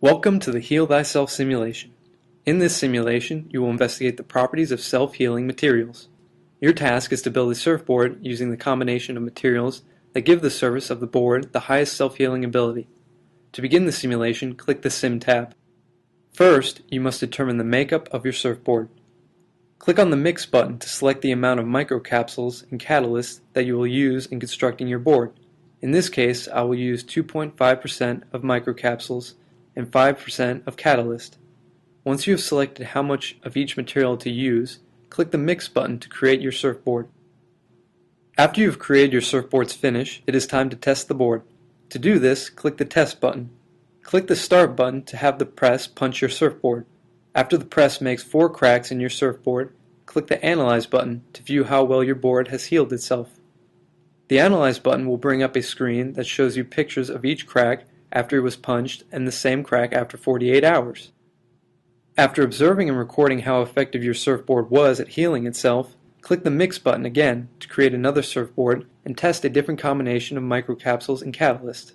Welcome to the Heal Thyself simulation. In this simulation, you will investigate the properties of self-healing materials. Your task is to build a surfboard using the combination of materials that give the surface of the board the highest self-healing ability. To begin the simulation, click the Sim tab. First, you must determine the makeup of your surfboard. Click on the Mix button to select the amount of microcapsules and catalysts that you will use in constructing your board. In this case, I will use 2.5% of microcapsules and 5% of catalyst. Once you have selected how much of each material to use, click the Mix button to create your surfboard. After you have created your surfboard's finish, it is time to test the board. To do this, click the Test button. Click the Start button to have the press punch your surfboard. After the press makes 4 cracks in your surfboard, click the Analyze button to view how well your board has healed itself. The Analyze button will bring up a screen that shows you pictures of each crack after it was punched and the same crack after 48 hours. After observing and recording how effective your surfboard was at healing itself, click the Mix button again to create another surfboard and test a different combination of microcapsules and catalyst.